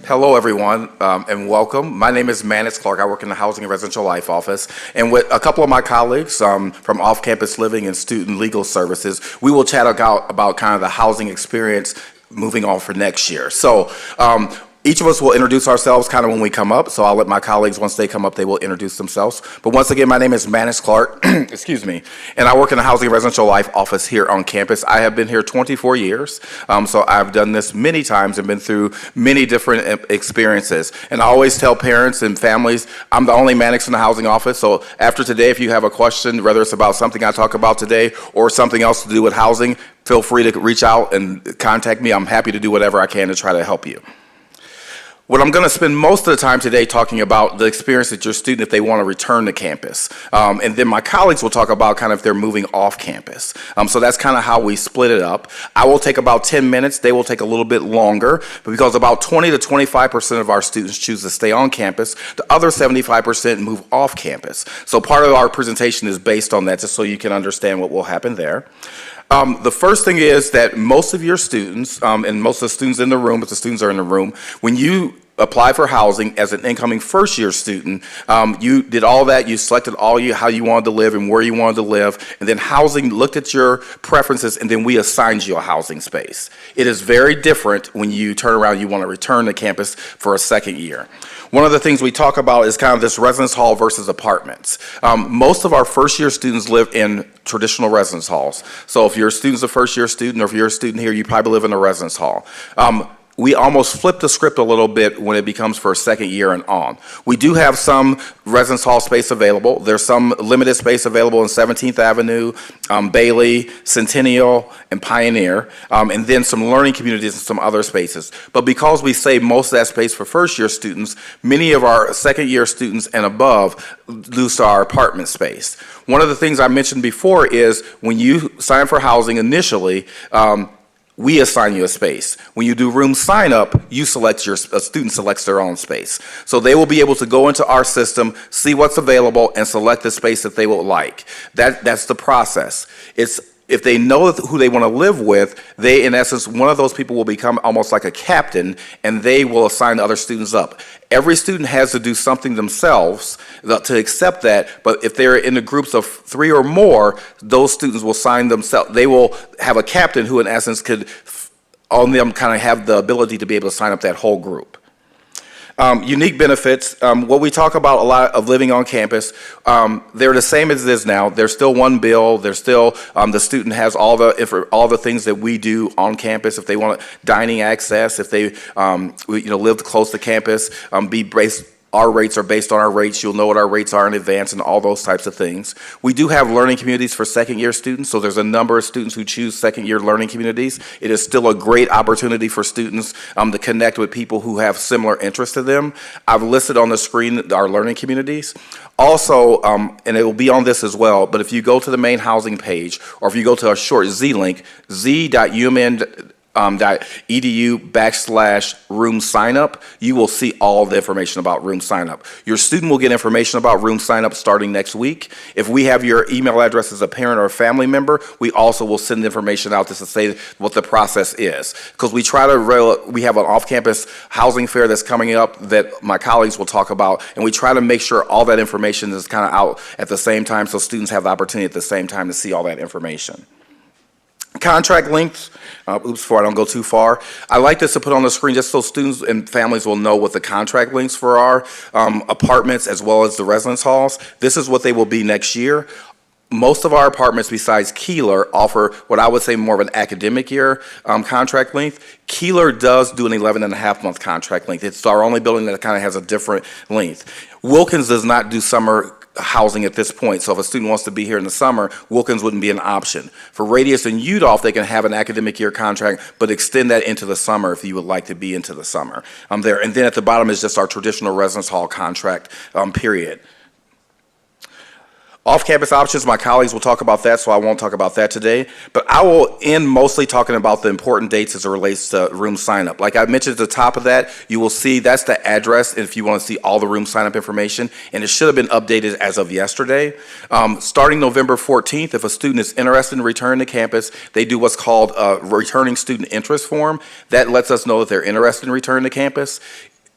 Hello, everyone, and welcome. My name is Manus Clark. I work in the Housing and Residential Life Office. And with a couple of my colleagues from Off-Campus Living and Student Legal Services, we will chat about kind of the housing experience moving on for next year. So each of us will introduce ourselves kind of when we come up. So I'll let my colleagues, once they come up, they will introduce themselves. But once again, my name is Manus Clark, excuse me, and I work in the Housing and Residential Life Office here on campus. I have been here 24 years, so I've done this many times and been through many different experiences. And I always tell parents and families, I'm the only Manix in the housing office, so after today, if you have a question, whether it's about something I talk about today or something else to do with housing, feel free to reach out and contact me. I'm happy to do whatever I can to try to help you. What I'm going to spend most of the time today talking about the experience that your student if they want to return to campus. And then my colleagues will talk about kind of if they're moving off campus. So that's kind of how we split it up. I will take about 10 minutes. They will take a little bit longer, but because about 20 to 25% of our students choose to stay on campus, the other 75% move off campus. So part of our presentation is based on that, just so you can understand what will happen there. The first thing is that most of your students, and most of the students in the room, if the students are in the room, when you apply for housing as an incoming first-year student, you did all that, you selected how you wanted to live and where you wanted to live, and then housing looked at your preferences, and then we assigned you a housing space. It is very different when you turn around, you want to return to campus for a second year. One of the things we talk about is kind of this residence hall versus apartments. Most of our first-year students live in traditional residence halls. So if your student's a first-year student, or if you're a student here, you probably live in a residence hall. We almost flip the script a little bit when it becomes for a second year and on. We do have some residence hall space available. There's some limited space available in 17th Avenue, Bailey, Centennial, and Pioneer, and then some learning communities and some other spaces. But because we save most of that space for first year students, many of our second year students and above lose to our apartment space. One of the things I mentioned before is when you sign for housing initially, we assign you a space. When you do room sign up, a student selects their own space. So they will be able to go into our system, see what's available, and select the space that they would like. That's the process. If they know who they want to live with, in essence, one of those people will become almost like a captain, and they will assign the other students up. Every student has to do something themselves to accept that, but if they're in the groups of 3 or more, those students will sign themselves. They will have a captain who, in essence, could on them kind of have the ability to be able to sign up that whole group. Unique benefits, what we talk about a lot of living on campus, they're the same as it is now. There's still one bill. There's still, the student has all the things that we do on campus. If they want dining access, if they live close to campus, our rates are based on our rates. You'll know what our rates are in advance and all those types of things. We do have learning communities for second year students, so there's a number of students who choose second year learning communities. It is still a great opportunity for students to connect with people who have similar interests to them. I've listed on the screen our learning communities. Also, and it will be on this as well, but if you go to the main housing page, or if you go to a short Z link, z.umn.edu/room sign up, you will see all the information about room sign up. Your student will get information about room sign up starting next week. If we have your email address as a parent or a family member, we also will send information out just to say what the process is. Because we have an off-campus housing fair that's coming up that my colleagues will talk about, and we try to make sure all that information is kind of out at the same time so students have the opportunity at the same time to see all that information. Contract lengths, before I don't go too far, I like this to put on the screen just so students and families will know what the contract lengths for our apartments as well as the residence halls. This is what they will be next year. Most of our apartments besides Keeler offer what I would say more of an academic year contract length. Keeler does do an 11.5-month contract length. It's our only building that kind of has a different length. Wilkins does not do summer housing at this point, so if a student wants to be here in the summer, Wilkins wouldn't be an option. For Radius and Udolph, they can have an academic year contract, but extend that into the summer if you would like to be into the summer. And then at the bottom is just our traditional residence hall contract period. Off-campus options, my colleagues will talk about that, so I won't talk about that today. But I will end mostly talking about the important dates as it relates to room sign-up. Like I mentioned at the top of that, you will see that's the address if you want to see all the room sign-up information, and it should have been updated as of yesterday. Starting November 14th, if a student is interested in returning to campus, they do what's called a returning student interest form. That lets us know that they're interested in returning to campus.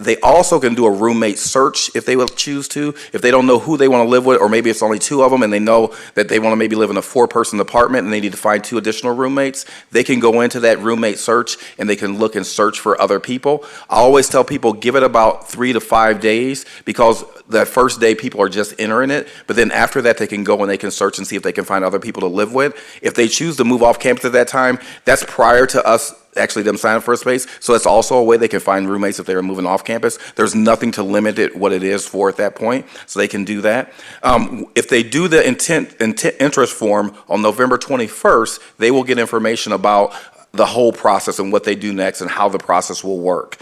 They also can do a roommate search if they would choose to. If they don't know who they want to live with, or maybe it's only two of them and they know that they want to maybe live in a 4-person apartment and they need to find 2 additional roommates, they can go into that roommate search and they can look and search for other people. I always tell people, give it about 3 to 5 days, because that first day people are just entering it, but then after that they can go and they can search and see if they can find other people to live with. If they choose to move off campus at that time, that's prior to us actually them sign up for a space. So that's also a way they can find roommates if they're moving off campus. There's nothing to limit it what it is for at that point, so they can do that. If they do the interest form on November 21st, they will get information about the whole process and what they do next and how the process will work.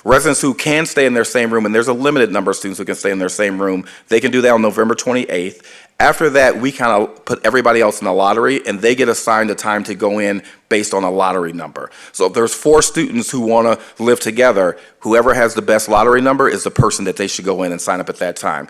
Residents who can stay in their same room, and there's a limited number of students who can stay in their same room, they can do that on November 28th. After that, we kind of put everybody else in a lottery, and they get assigned a time to go in based on a lottery number. So if there's 4 students who want to live together, whoever has the best lottery number is the person that they should go in and sign up at that time.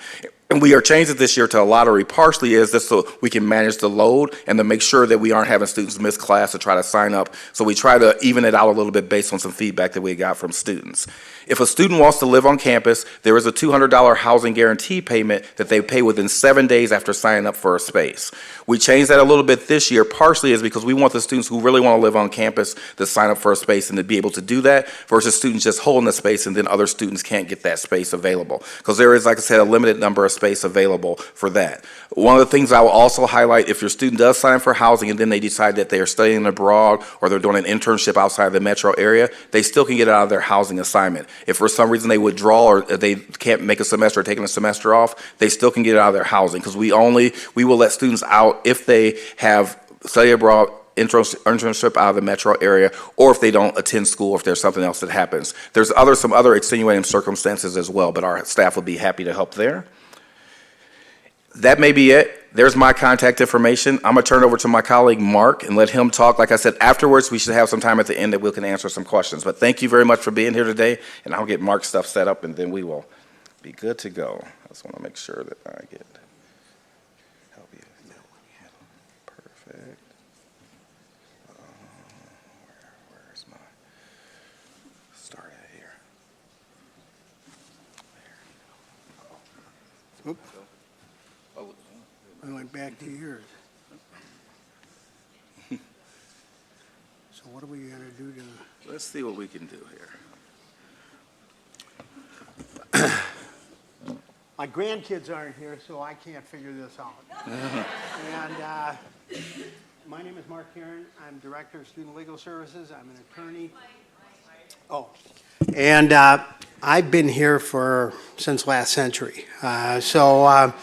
And we are changing this year to a lottery, partially is this so we can manage the load and to make sure that we aren't having students miss class to try to sign up. So we try to even it out a little bit based on some feedback that we got from students. If a student wants to live on campus, there is a $200 housing guarantee payment that they pay within 7 days after signing up for a space. We changed that a little bit this year, partially is because we want the students who really want to live on campus to sign up for a space and to be able to do that, versus students just holding the space and then other students can't get that space available. Because there is, like I said, a limited number of space available for that. One of the things I will also highlight, if your student does sign up for housing and then they decide that they are studying abroad or they're doing an internship outside the metro area, they still can get out of their housing assignment. If for some reason they withdraw or they can't make a semester or taking a semester off, they still can get out of their housing, because we will let students out if they have study abroad internship out of the metro area, or if they don't attend school, if there's something else that happens. There's some other extenuating circumstances as well, but our staff will be happy to help there. That may be it. There's my contact information. I'm going to turn it over to my colleague Mark and let him talk. Like I said, afterwards we should have some time at the end that we can answer some questions. But thank you very much for being here today, and I'll get Mark's stuff set up and then we will be good to go. I just want to make sure that I get help you. Perfect. Where's my start at here? There. Oops. I went back to yours. So what are we going to do to... Let's see what we can do here. My grandkids aren't here, so I can't figure this out. And my name is Mark Karen. I'm Director of Student Legal Services. I'm an attorney. Oh. And I've been here since last century. So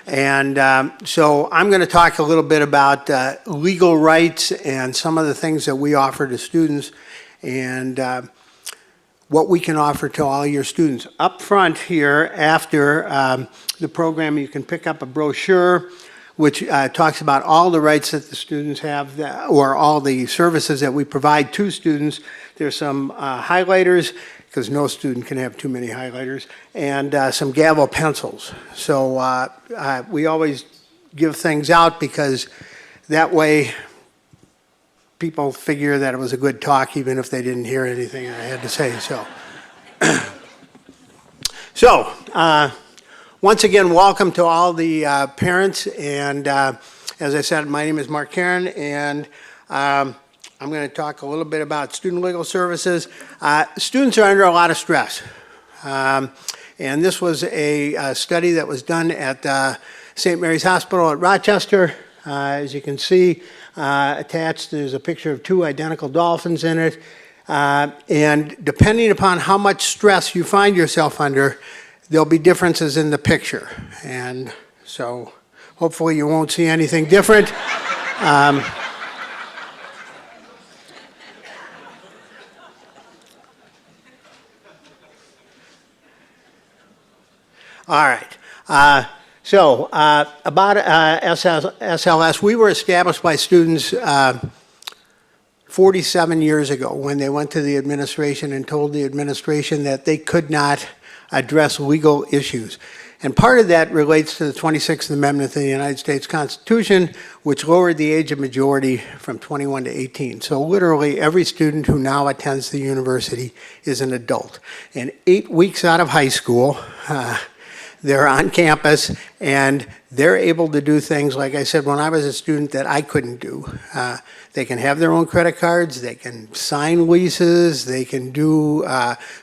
I'm going to talk a little bit about legal rights and some of the things that we offer to students and what we can offer to all your students. Up front here, after the program, you can pick up a brochure which talks about all the rights that the students have, or all the services that we provide to students. There's some highlighters, because no student can have too many highlighters, and some gavel pencils. So we always give things out because that way people figure that it was a good talk even if they didn't hear anything I had to say. So, once again, welcome to all the parents, and as I said, my name is Mark Karen, and I'm going to talk a little bit about student legal services. Students are under a lot of stress. And this was a study that was done at St. Mary's Hospital at Rochester. As you can see, attached, there's a picture of 2 identical dolphins in it. And depending upon how much stress you find yourself under, there'll be differences in the picture. And so hopefully you won't see anything different. All right. About SLS, we were established by students 47 years ago when they went to the administration and told the administration that they could not address legal issues. And part of that relates to the 26th Amendment to the United States Constitution, which lowered the age of majority from 21 to 18. So literally every student who now attends the university is an adult. And 8 weeks out of high school, they're on campus and they're able to do things, like I said, when I was a student, that I couldn't do. They can have their own credit cards, they can sign leases, they can do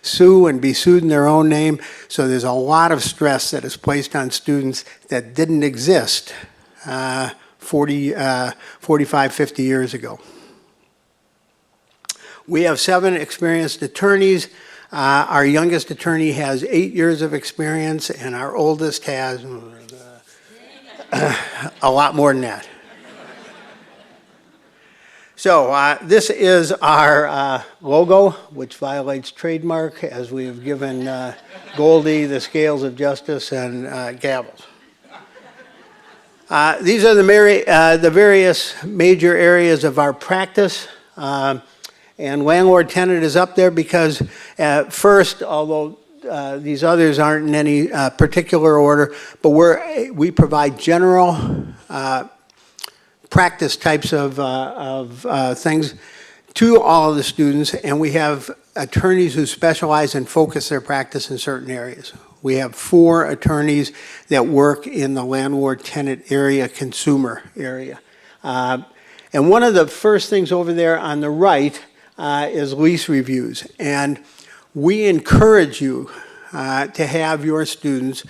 sue and be sued in their own name. So there's a lot of stress that is placed on students that didn't exist 45, 50 years ago. We have 7 experienced attorneys. Our youngest attorney has 8 years of experience, and our oldest has a lot more than that. So this is our logo, which violates trademark, as we have given Goldie the scales of justice and gavels. These are the various major areas of our practice. And landlord-tenant is up there because first, although these others aren't in any particular order, but we provide general practice types of things to all of the students, and we have attorneys who specialize and focus their practice in certain areas. We have 4 attorneys that work in the landlord-tenant area, consumer area. And one of the first things over there on the right is lease reviews. And we encourage you to have your students,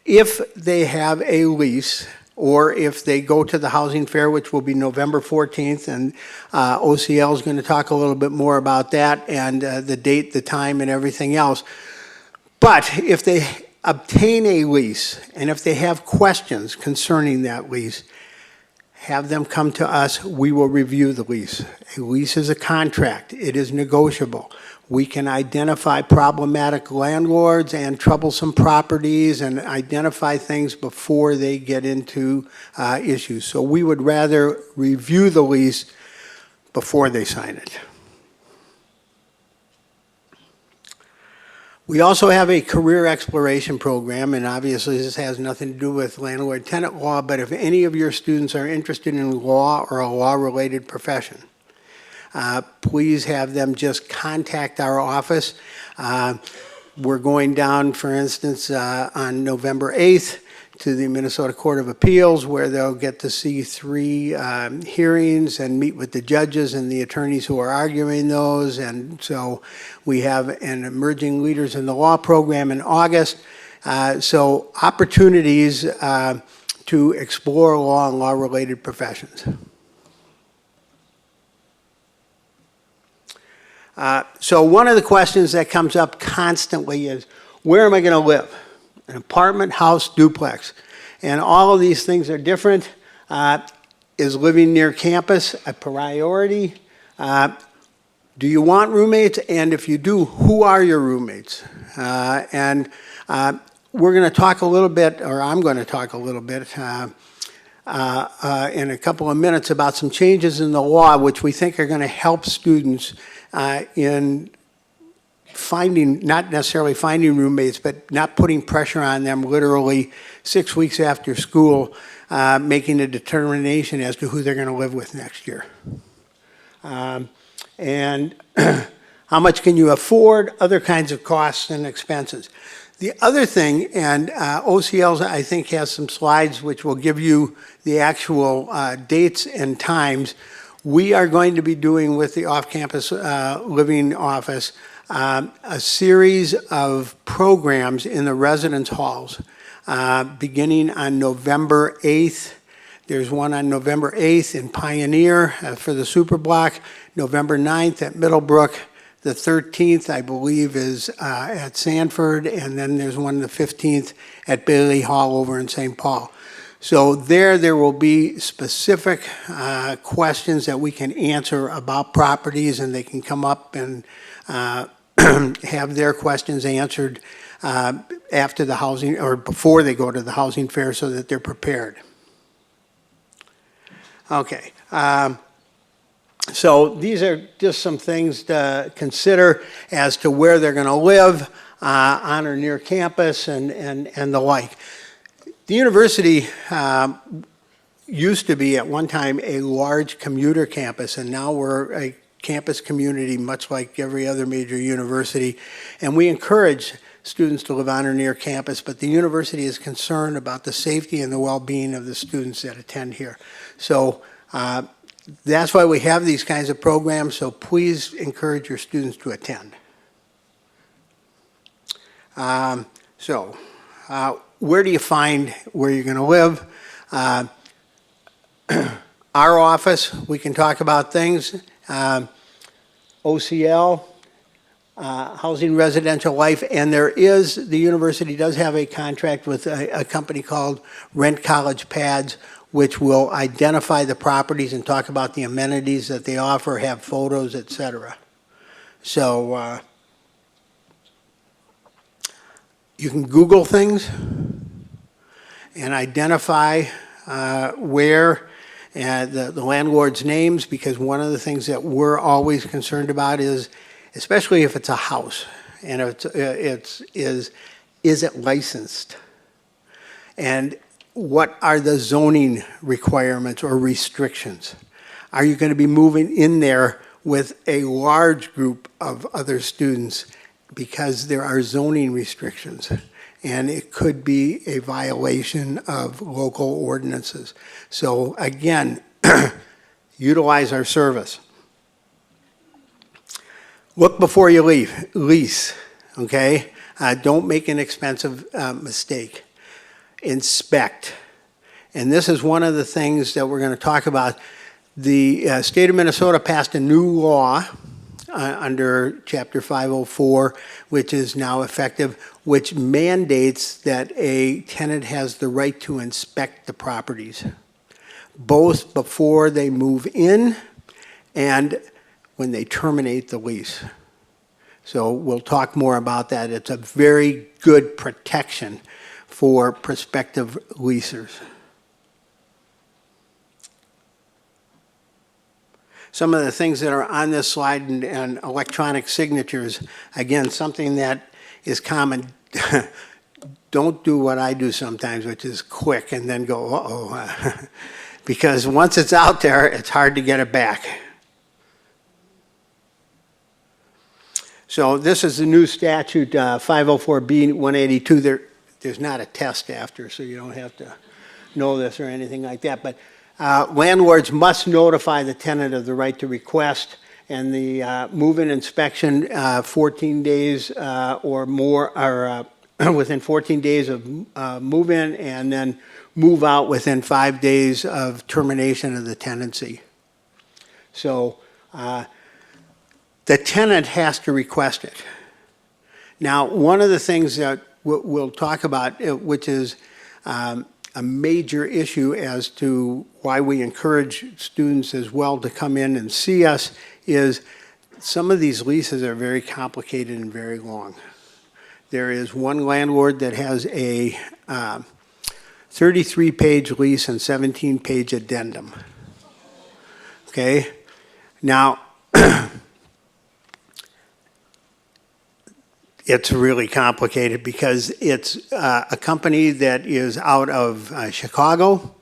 if they have a lease, or if they go to the housing fair, which will be November 14th, and OCL is going to talk a little bit more about that, and the date, the time, and everything else. But if they obtain a lease, and if they have questions concerning that lease, have them come to us. We will review the lease. A lease is a contract. It is negotiable. We can identify problematic landlords and troublesome properties and identify things before they get into issues. So we would rather review the lease before they sign it. We also have a career exploration program, and obviously this has nothing to do with landlord-tenant law, but if any of your students are interested in law or a law-related profession, please have them just contact our office. We're going down, for instance, on November 8th to the Minnesota Court of Appeals, where they'll get to see 3 hearings and meet with the judges and the attorneys who are arguing those. And so we have an Emerging Leaders in the Law program in August. So opportunities to explore law and law-related professions. So one of the questions that comes up constantly is, where am I going to live? An apartment, house, duplex. And all of these things are different. Is living near campus a priority? Do you want roommates? And if you do, who are your roommates? And we're going to talk a little bit, or I'm going to talk a little bit in a couple of minutes about some changes in the law which we think are going to help students in finding, not necessarily finding roommates, but not putting pressure on them literally 6 weeks after school, making a determination as to who they're going to live with next year. And how much can you afford, other kinds of costs and expenses. The other thing, and OCL I think has some slides which will give you the actual dates and times. We are going to be doing with the off-campus living office a series of programs in the residence halls beginning on November 8th. There's one on November 8th in Pioneer for the super block, November 9th at Middlebrook. The 13th, I believe, is at Sanford, and then there's one the 15th at Bailey Hall over in St. Paul. So there will be specific questions that we can answer about properties, and they can come up and have their questions answered after the housing, or before they go to the housing fair, so that they're prepared. Okay. So these are just some things to consider as to where they're going to live. on or near campus and the like. The university used to be at one time a large commuter campus, and now we're a campus community much like every other major university. And we encourage students to live on or near campus, but the university is concerned about the safety and the well-being of the students that attend here. So that's why we have these kinds of programs, so please encourage your students to attend. Where do you find where you're going to live? Our office, we can talk about things. OCL, Housing Residential Life, and the university does have a contract with a company called Rent College Pads, which will identify the properties and talk about the amenities that they offer, have photos, etc. So you can Google things and identify where the landlord's names, because one of the things that we're always concerned about is, especially if it's a house, and is it licensed? And what are the zoning requirements or restrictions? Are you going to be moving in there with a large group of other students? Because there are zoning restrictions, and it could be a violation of local ordinances. So again, utilize our service. Look before you lease, okay? Don't make an expensive mistake. Inspect. And this is one of the things that we're going to talk about. The state of Minnesota passed a new law under Chapter 504, which is now effective, which mandates that a tenant has the right to inspect the properties, both before they move in and when they terminate the lease. So we'll talk more about that. It's a very good protection for prospective leasers. Some of the things that are on this slide and electronic signatures, again, something that is common. Don't do what I do sometimes, which is quick and then go, uh-oh. Because once it's out there, it's hard to get it back. So this is the new statute, 504B 182. There's not a test after, so you don't have to know this or anything like that. But landlords must notify the tenant of the right to request, and the move-in inspection 14 days or more, or within 14 days of move-in, and then move out within 5 days of termination of the tenancy. So the tenant has to request it. Now, one of the things that we'll talk about, which is a major issue as to why we encourage students as well to come in and see us, is some of these leases are very complicated and very long. There is one landlord that has a 33-page lease and 17-page addendum. Okay? Now, it's really complicated because it's a company that is out of Chicago,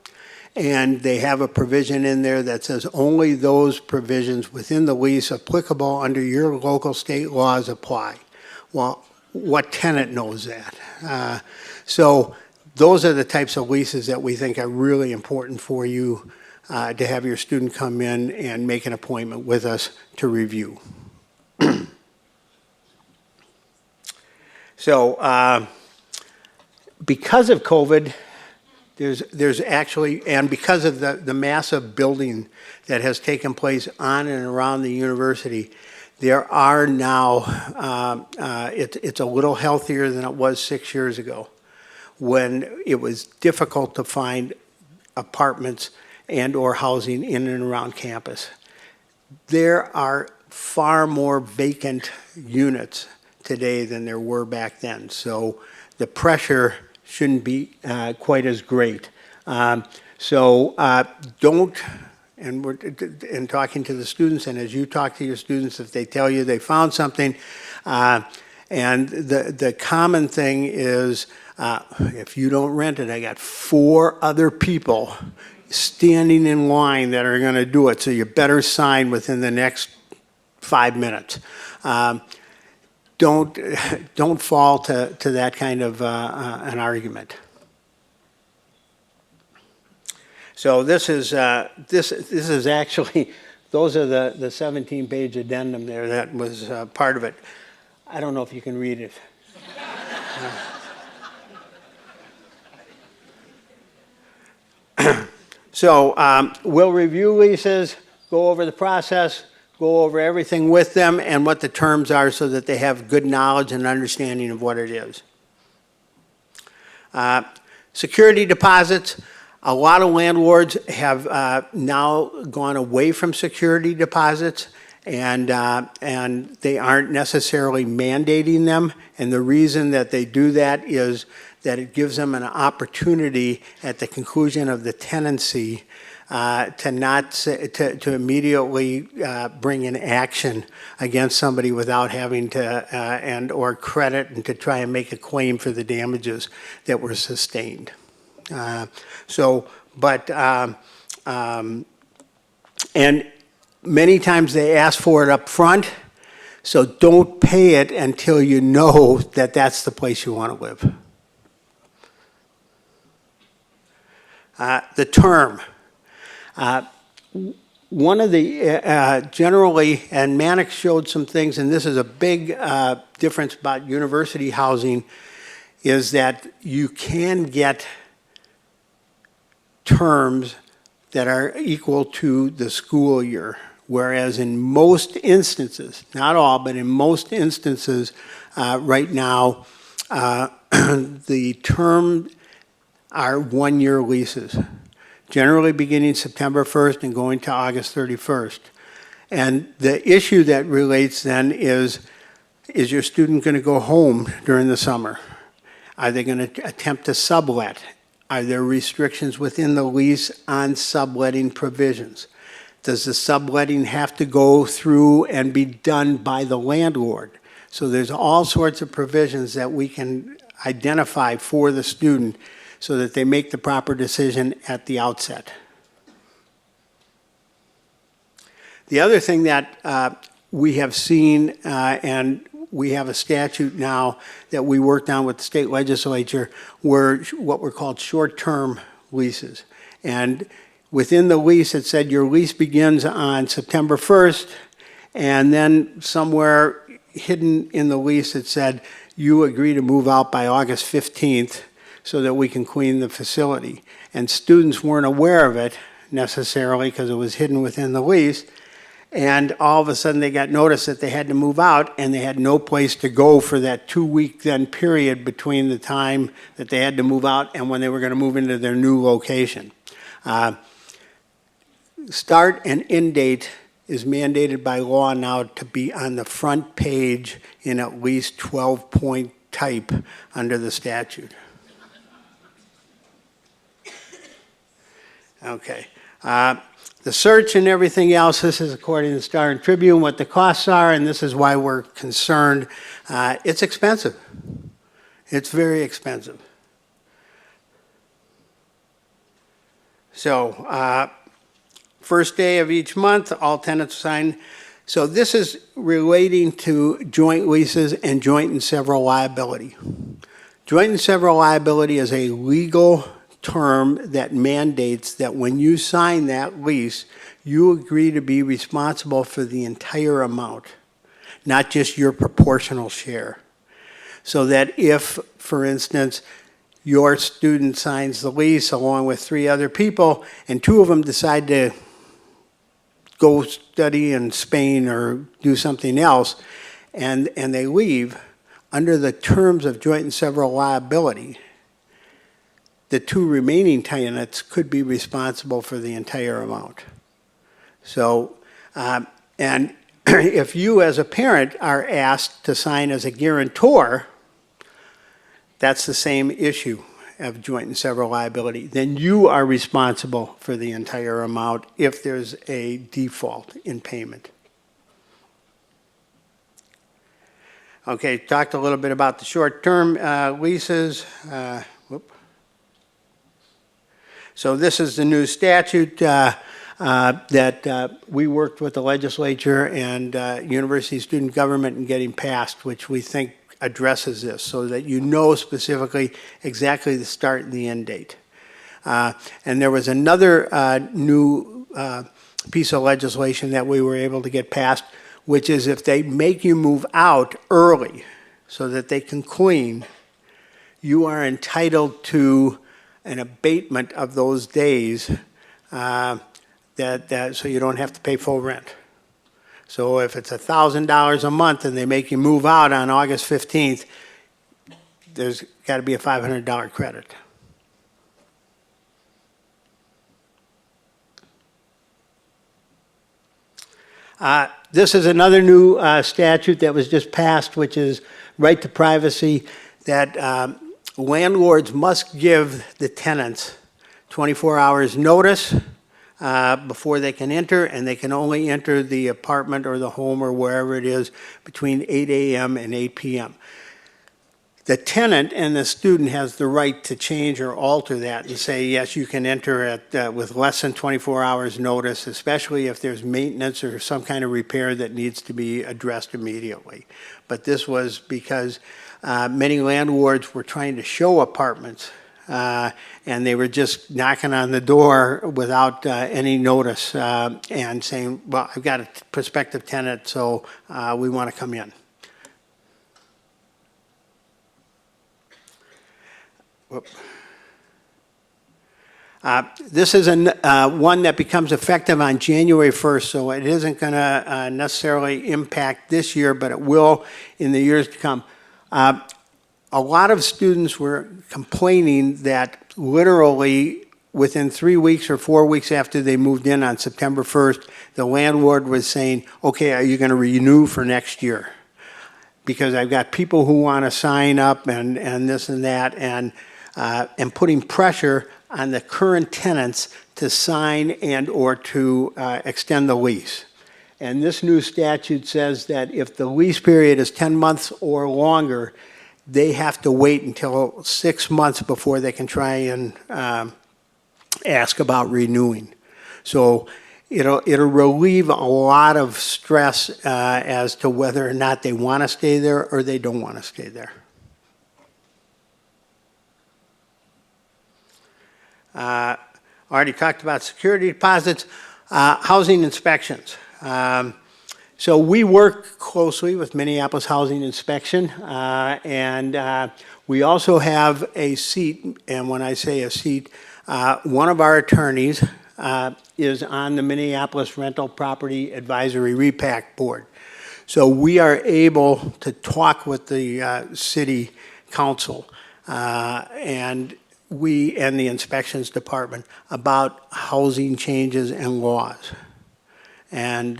and they have a provision in there that says only those provisions within the lease applicable under your local state laws apply. Well, what tenant knows that? So those are the types of leases that we think are really important for you to have your student come in and make an appointment with us to review. So because of COVID, there's actually, and because of the massive building that has taken place on and around the university, there are now, it's a little healthier than it was 6 years ago, when it was difficult to find apartments and or housing in and around campus. There are far more vacant units today than there were back then. So the pressure shouldn't be quite as great. Don't, and we're talking to the students, and as you talk to your students, if they tell you they found something, And the common thing is, if you don't rent it, I got 4 other people standing in line that are going to do it, so you better sign within the next 5 minutes. Don't fall to that kind of an argument. So this is actually, those are the 17-page addendum there that was part of it. I don't know if you can read it. So we'll review leases, go over the process, go over everything with them and what the terms are so that they have good knowledge and understanding of what it is. Security deposits. A lot of landlords have now gone away from security deposits, and they aren't necessarily mandating them. And the reason that they do that is that it gives them an opportunity at the conclusion of the tenancy to immediately bring in action against somebody without having to or credit, and to try and make a claim for the damages that were sustained. And many times they ask for it up front, so don't pay it until you know that that's the place you want to live. The term. One of the, generally, and Mannix showed some things, and this is a big difference about university housing, is that you can get terms that are equal to the school year, whereas in most instances, not all, but in most instances right now, the term are 1-year leases, generally beginning September 1st and going to August 31st. And the issue that relates then is your student going to go home during the summer? Are they going to attempt to sublet? Are there restrictions within the lease on subletting provisions? Does the subletting have to go through and be done by the landlord? So there's all sorts of provisions that we can identify for the student so that they make the proper decision at the outset. The other thing that we have seen, and we have a statute now that we worked on with the state legislature, were what were called short-term leases. And within the lease, it said your lease begins on September 1st, and then somewhere hidden in the lease it said you agree to move out by August 15th so that we can clean the facility. And students weren't aware of it necessarily because it was hidden within the lease. And all of a sudden they got notice that they had to move out, and they had no place to go for that 2-week then period between the time that they had to move out and when they were going to move into their new location. Start and end date is mandated by law now to be on the front page in at least 12-point type under the statute. Okay. The search and everything else, this is according to the Star and Tribune, what the costs are, and this is why we're concerned. It's expensive. It's very expensive. So, first day of each month, all tenants sign. So this is relating to joint leases and joint and several liability. Joint and several liability is a legal term that mandates that when you sign that lease, you agree to be responsible for the entire amount, not just your proportional share. So that if, for instance, your student signs the lease along with 3 other people, and 2 of them decide to go study in Spain or do something else, and they leave, under the terms of joint and several liability, the 2 remaining tenants could be responsible for the entire amount. So, and if you as a parent are asked to sign as a guarantor, that's the same issue of joint and several liability. Then you are responsible for the entire amount if there's a default in payment. Okay, talked a little bit about the short-term leases. So this is the new statute that we worked with the legislature and university student government in getting passed, which we think addresses this so that you know specifically exactly the start and the end date. And there was another new piece of legislation that we were able to get passed, which is if they make you move out early so that they can clean, you are entitled to an abatement of those days so you don't have to pay full rent. So if it's $1,000 a month and they make you move out on August 15th, there's got to be a $500 credit. This is another new statute that was just passed, which is right to privacy, that landlords must give the tenants 24 hours notice before they can enter, and they can only enter the apartment or the home or wherever it is between 8 a.m. and 8 p.m. The tenant and the student has the right to change or alter that and say, yes, you can enter at, with less than 24 hours notice, especially if there's maintenance or some kind of repair that needs to be addressed immediately. But this was because many landlords were trying to show apartments and they were just knocking on the door without any notice and saying, well, I've got a prospective tenant, so we want to come in. This is one that becomes effective on January 1st, so it isn't going to necessarily impact this year, but it will in the years to come. A lot of students were complaining that literally within 3 weeks or 4 weeks after they moved in on September 1st, the landlord was saying, okay, are you going to renew for next year? Because I've got people who want to sign up and this and that, and putting pressure on the current tenants to sign and or to extend the lease. And this new statute says that if the lease period is 10 months or longer, they have to wait until 6 months before they can try and ask about renewing. So it'll relieve a lot of stress as to whether or not they want to stay there or they don't want to stay there. Already talked about security deposits, housing inspections. So we work closely with Minneapolis Housing Inspection, and we also have a seat, and when I say a seat, one of our attorneys is on the Minneapolis Rental Property Advisory REPAC Board. So we are able to talk with the city council and the inspections department about housing changes and laws. And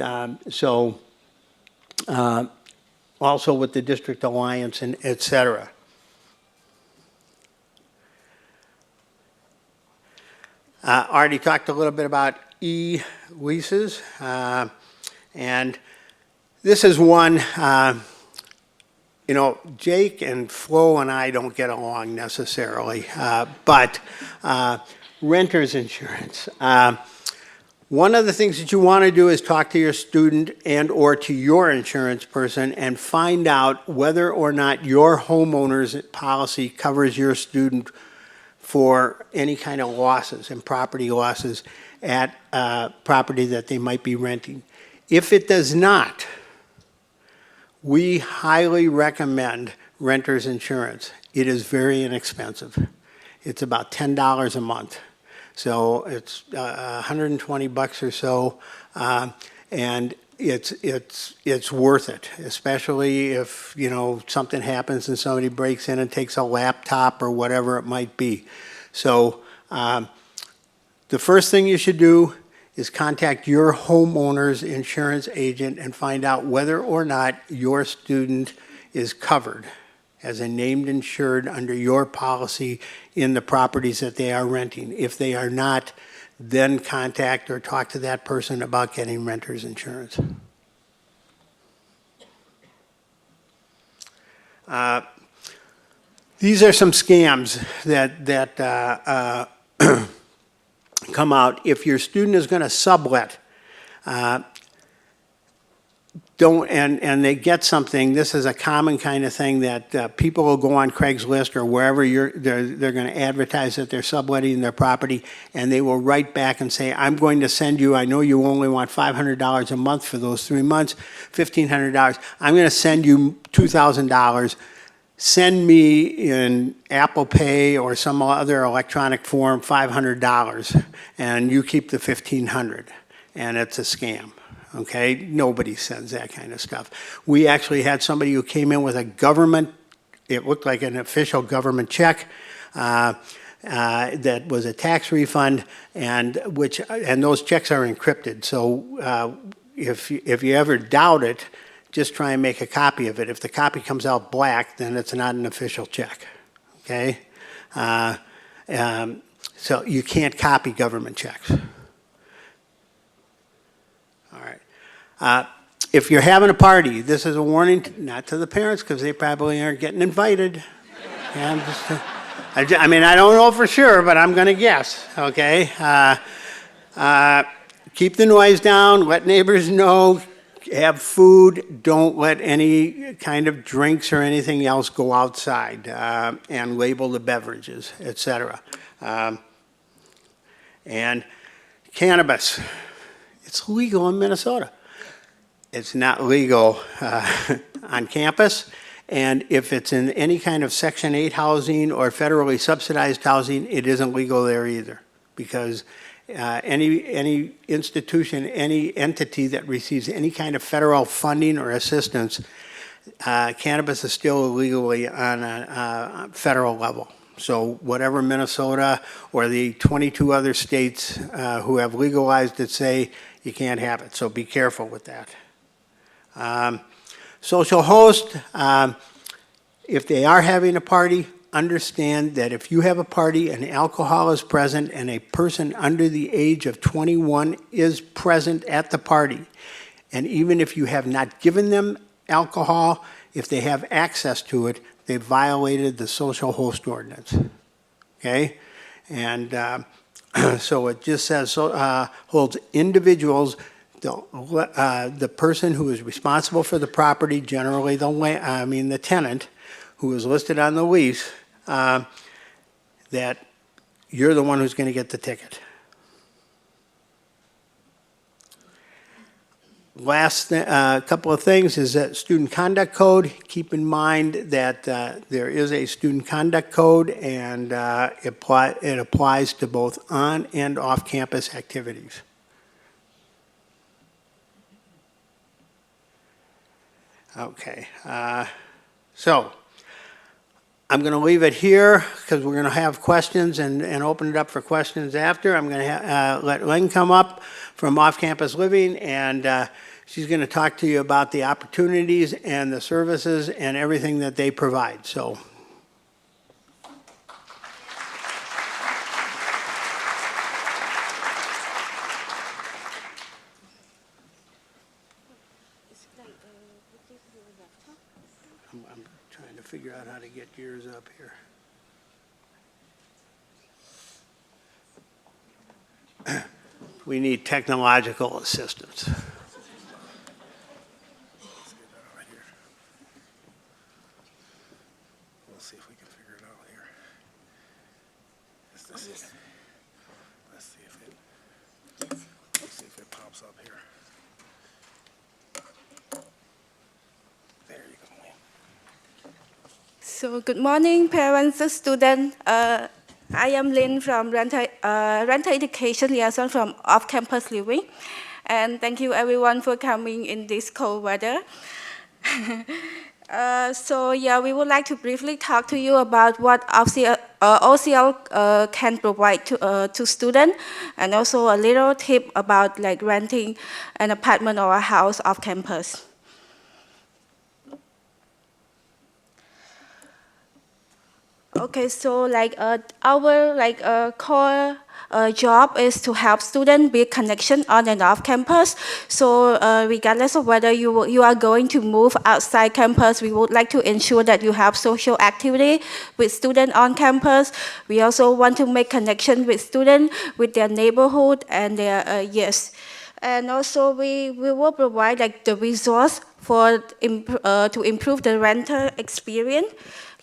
also with the District Alliance and et cetera. Already talked a little bit about e-leases, and this is one, you know, Jake and Flo and I don't get along necessarily, but renter's insurance. One of the things that you want to do is talk to your student and or to your insurance person and find out whether or not your homeowner's policy covers your student for any kind of losses and property losses at property that they might be renting. If it does not, we highly recommend renter's insurance. It is very inexpensive. It's about $10 a month. So it's 120 bucks or so, and it's worth it, especially if, you know, something happens and somebody breaks in and takes a laptop or whatever it might be. So the first thing you should do is contact your homeowner's insurance agent and find out whether or not your student is covered as a named insured under your policy in the properties that they are renting. If they are not, then contact or talk to that person about getting renter's insurance. These are some scams that come out. If your student is going to sublet, and they get something, this is a common kind of thing that people will go on Craigslist or wherever they're going to advertise that they're subletting their property, and they will write back and say, I'm going to send you, I know you only want $500 a month for those 3 months, $1,500. I'm going to send you $2,000. Send me in Apple Pay or some other electronic form $500, and you keep the $1,500, and it's a scam. Okay, nobody sends that kind of stuff. We actually had somebody who came in with a government, it looked like an official government check that was a tax refund, and those checks are encrypted. So if you ever doubt it, just try and make a copy of it. If the copy comes out black, then it's not an official check. Okay, so you can't copy government checks. If you're having a party, this is a warning, not to the parents, because they probably aren't getting invited. Yeah, I mean, I don't know for sure, but I'm going to guess, okay? Keep the noise down, let neighbors know, have food, don't let any kind of drinks or anything else go outside, and label the beverages, etc. And cannabis, it's legal in Minnesota. It's not legal on campus, and if it's in any kind of Section 8 housing or federally subsidized housing, it isn't legal there either, because any institution, any entity that receives any kind of federal funding or assistance, cannabis is still illegally on a federal level. So whatever Minnesota or the 22 other states who have legalized it say, you can't have it, so be careful with that. Social host, if they are having a party, understand that if you have a party and alcohol is present and a person under the age of 21 is present at the party, and even if you have not given them alcohol, if they have access to it, they violated the social host ordinance. Okay? And so it just says, holds individuals. The person who is responsible for the property, generally the tenant, who is listed on the lease, that you're the one who's going to get the ticket. Last couple of things is that student conduct code. Keep in mind that there is a student conduct code, and it applies to both on and off-campus activities. Okay, so I'm going to leave it here because we're going to have questions and open it up for questions after. I'm going to let Len come up from Off-Campus Living, and she's going to talk to you about the opportunities and the services and everything that they provide. So. I'm trying to figure out how to get yours up here. We need technological assistance. We'll see if we can figure it out here. Is this it? Let's see if it pops up here. There you go, Lynn. So good morning, parents and students. I am Lynn from Rental Education Liaison from Off-Campus Living. And thank you everyone for coming in this cold weather. So yeah, we would like to briefly talk to you about what OCL can provide to students, and also a little tip about like renting an apartment or a house off campus. Okay, so our core job is to help students build connection on and off campus. So regardless of whether you are going to move outside campus, we would like to ensure that you have social activity with students on campus. We also want to make connection with students, with their neighborhood and their yes. And also we will provide like the resource for to improve the renter experience,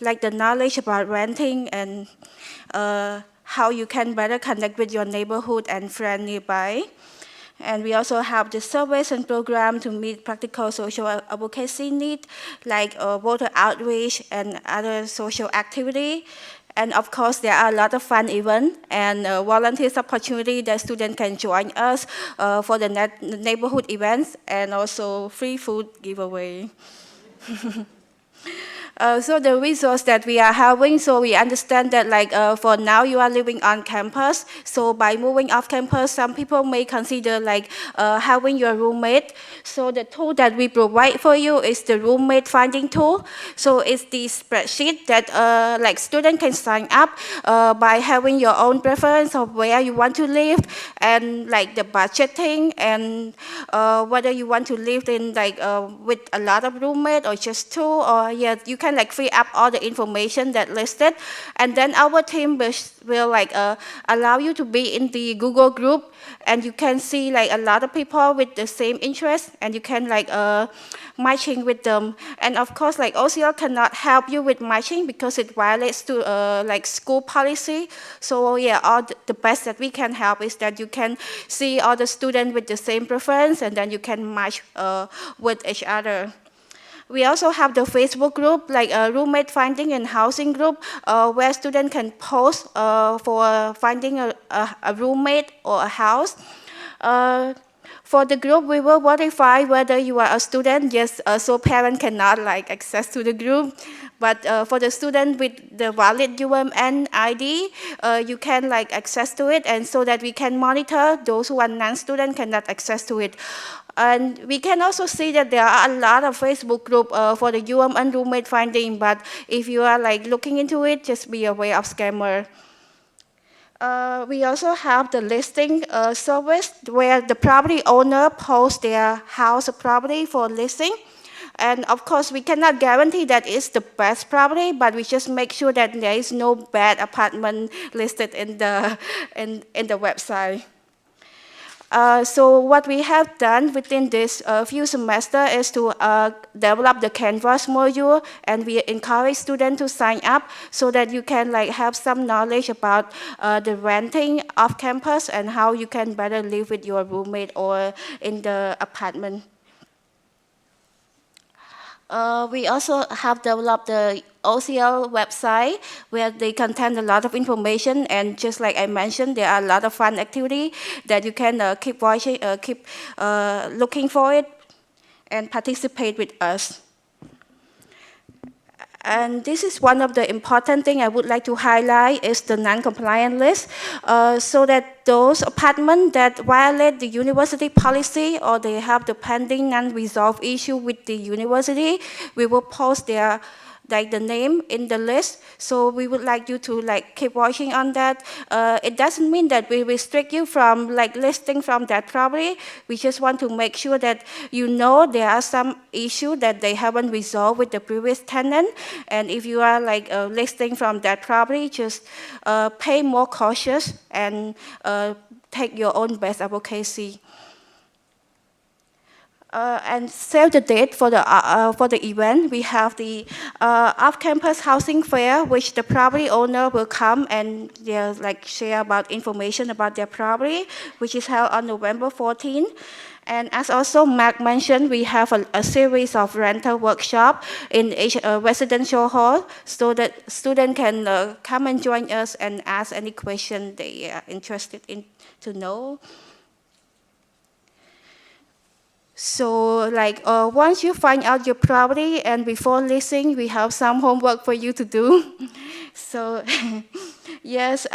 like the knowledge about renting and how you can better connect with your neighborhood and friend nearby. And we also have the surveys and program to meet practical social advocacy needs, like voter outreach and other social activity. And of course, there are a lot of fun events and volunteers opportunity that students can join us for the neighborhood events and also free food giveaway. So the resource that we are having, so we understand that for now you are living on campus. So by moving off campus, some people may consider having your roommate. So the tool that we provide for you is the roommate finding tool. So it's the spreadsheet that student can sign up by having your own preference of where you want to live and like the budgeting and whether you want to live in with a lot of roommate or just two, or yeah, you can fill up all the information that listed, and then our team will allow you to be in the Google group, and you can see a lot of people with the same interest, and you can matching with them. And of course, OCL cannot help you with matching because it violates to school policy. So yeah, all the best that we can help is that you can see all the students with the same preference, and then you can match with each other. We also have the Facebook group, like a roommate finding and housing group, where students can post for finding a roommate or a house. For the group, we will verify whether you are a student. Yes, so parents cannot access to the group. But for the student with the valid UMN ID, you can access to it, and so that we can monitor those who are non-student cannot access to it. And we can also see that there are a lot of Facebook group for the UMN roommate finding, but if you are looking into it, just be aware of scammer. We also have the listing service where the property owner posts their house or property for listing. And of course, we cannot guarantee that it's the best property, but we just make sure that there is no bad apartment listed in the website. So what we have done within this few semesters is to develop the Canvas module, and we encourage students to sign up so that you can have some knowledge about the renting off campus and how you can better live with your roommate or in the apartment. We also have developed the OCL website where they contain a lot of information, and just like I mentioned, there are a lot of fun activity that you can keep watching, keep looking for it, and participate with us. And this is one of the important things I would like to highlight is the non-compliant list, so that those apartments that violate the university policy or they have the pending non-resolved issue with the university, we will post their the name in the list. So we would like you to keep watching on that. It doesn't mean that we restrict you from listing from that property. We just want to make sure that you know there are some issues that they haven't resolved with the previous tenant. And if you are listing from that property, just pay more cautious and take your own best advocacy. And save the date for the event. We have the off-campus housing fair, which the property owner will come and share about information about their property, which is held on November 14. And as also Mark mentioned, we have a series of rental workshop in each residential hall, so that students can come and join us and ask any question they are interested in to know. So once you find out your property and before leasing, we have some homework for you to do. So Yes,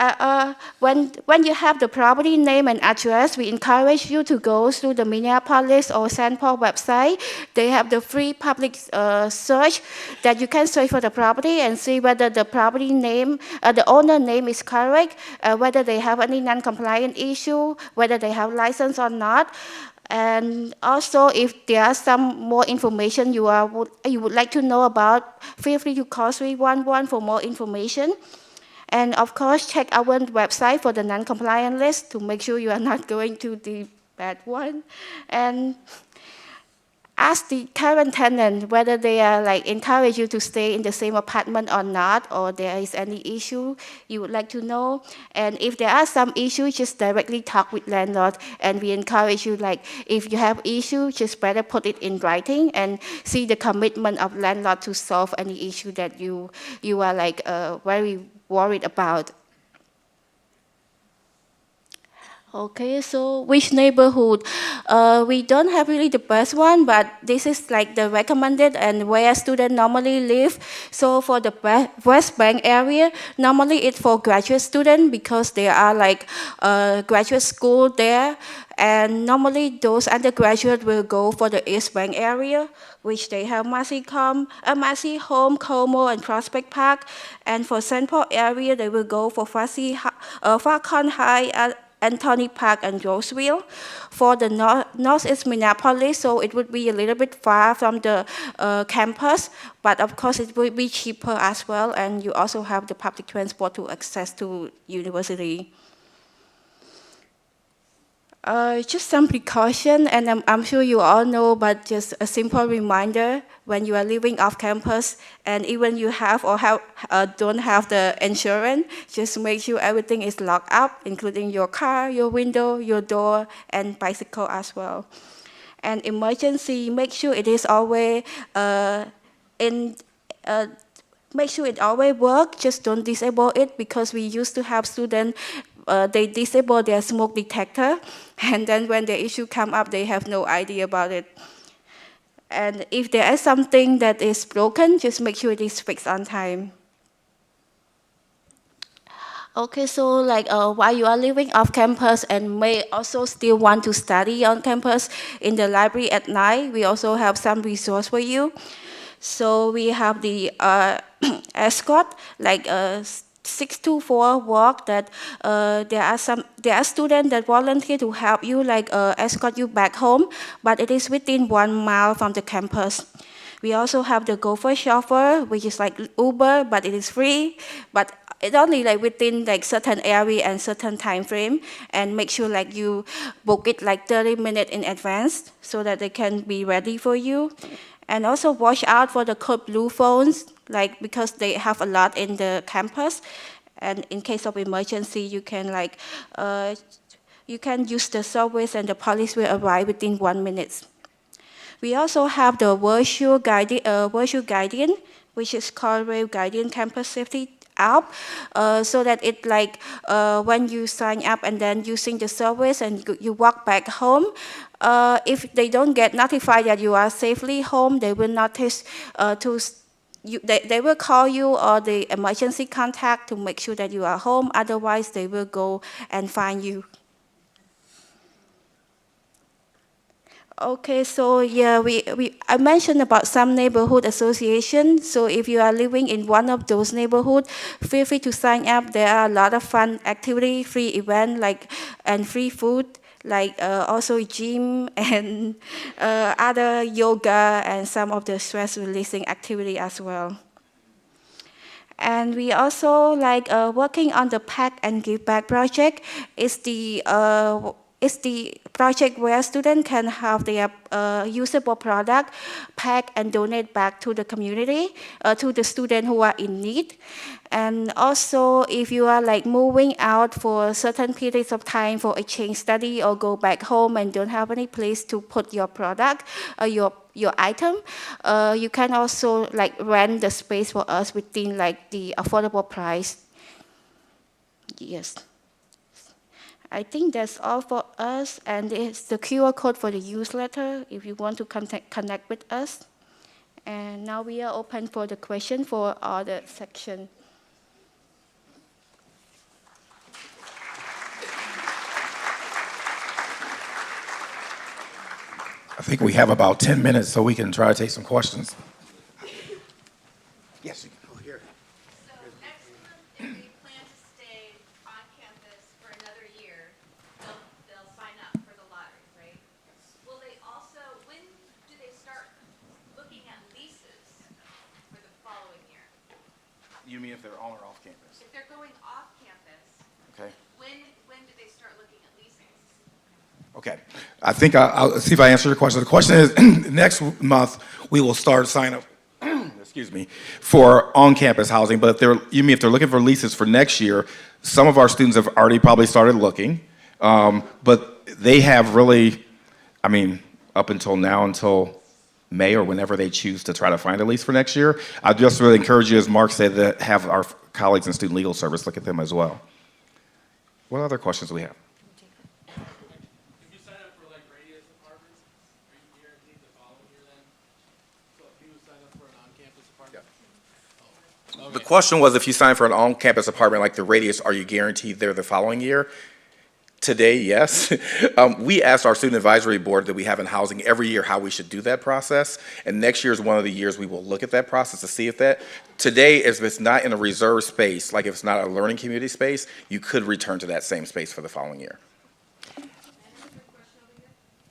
when you have the property name and address, we encourage you to go through the Minneapolis or St. Paul website. They have the free public search that you can search for the property and see whether the property name, the owner name is correct, whether they have any non-compliant issue, whether they have license or not. And also, if there are some more information you would like to know about, feel free to call 311 for more information. And of course, check our website for the non-compliant list to make sure you are not going to the bad one. And ask the current tenant whether they are encourage you to stay in the same apartment or not, or there is any issue you would like to know. And if there are some issues, just directly talk with landlord. And we encourage you, if you have issue, just better put it in writing and see the commitment of landlord to solve any issue that you are very worried about. Okay, so which neighborhood? We don't have really the best one, but this is like the recommended and where students normally live. So for the West Bank area, normally it's for graduate students because there are graduate school there. And normally those undergraduates will go for the East Bank area, which they have Massey Home, Como, and Prospect Park. And for St. Paul area, they will go for Falcon High, Anthony Park, and Roseville. For the northeast Minneapolis, so it would be a little bit far from the campus, but of course it will be cheaper as well, and you also have the public transport to access to university. Just some precaution, and I'm sure you all know, but just a simple reminder when you are living off campus, and even you have or don't have the insurance, just make sure everything is locked up, including your car, your window, your door, and bicycle as well. And emergency, make sure it is always make sure it always works. Just don't disable it, because we used to have students, they disable their smoke detector, and then when the issue come up, they have no idea about it. And if there is something that is broken, just make sure it is fixed on time. Okay, so while you are living off campus and may also still want to study on campus in the library at night, we also have some resource for you. So we have the escort, 624 walk that there are students that volunteer to help you, escort you back home, but it is within 1 mile from the campus. We also have the Gopher Chauffeur, which is like Uber, but it is free, but it's only within certain area and certain time frame, and make sure you book it 30 minutes in advance so that they can be ready for you. And also watch out for the code blue phones, because they have a lot in the campus. And in case of emergency, you can use the service and the police will arrive within 1 minute. We also have the virtual guardian, which is called Rail Guardian Campus Safety app, so that it when you sign up and then using the service and you walk back home, if they don't get notified that you are safely home, they will notice they will call you or the emergency contact to make sure that you are home. Otherwise, they will go and find you. Okay, so yeah, I mentioned about some neighborhood association. So if you are living in one of those neighborhoods, feel free to sign up. There are a lot of fun activity, free event, and free food, also gym and other yoga and some of the stress releasing activity as well. And we also working on the Pack and Give Back project. It's the project where students can have their usable product pack and donate back to the community, to the students who are in need. And also, if you are moving out for certain periods of time for exchange study or go back home and don't have any place to put your product, your item, you can also rent the space for us within the affordable price. Yes. I think that's all for us, and it's the QR code for the newsletter if you want to connect with us. And now we are open for the question for all the section. I think we have about 10 minutes, so we can try to take some questions. Yes. So next month, if they plan to stay on campus for another year, they'll sign up for the lottery, right? Will they also, when do they start looking at leases for the following year? You mean if they're on or off campus? If they're going off campus, Okay. when do they start looking at leasing? Okay. I think I'll see if I answer your question. The question is, next month, we will start sign up, excuse me, for on-campus housing. But if they're looking for leases for next year, some of our students have already probably started looking. But they have really, up until now, until May or whenever they choose to try to find a lease for next year. I just really encourage you, as Mark said, to have our colleagues in Student Legal Service look at them as well. What other questions do we have? The question was, if you sign for an on-campus apartment like the Radius, are you guaranteed there the following year? Today, yes. We asked our student advisory board that we have in housing every year how we should do that process. And next year is one of the years we will look at that process to see if that. Today, if it's not in a reserved space, like if it's not a learning community space, you could return to that same space for the following year.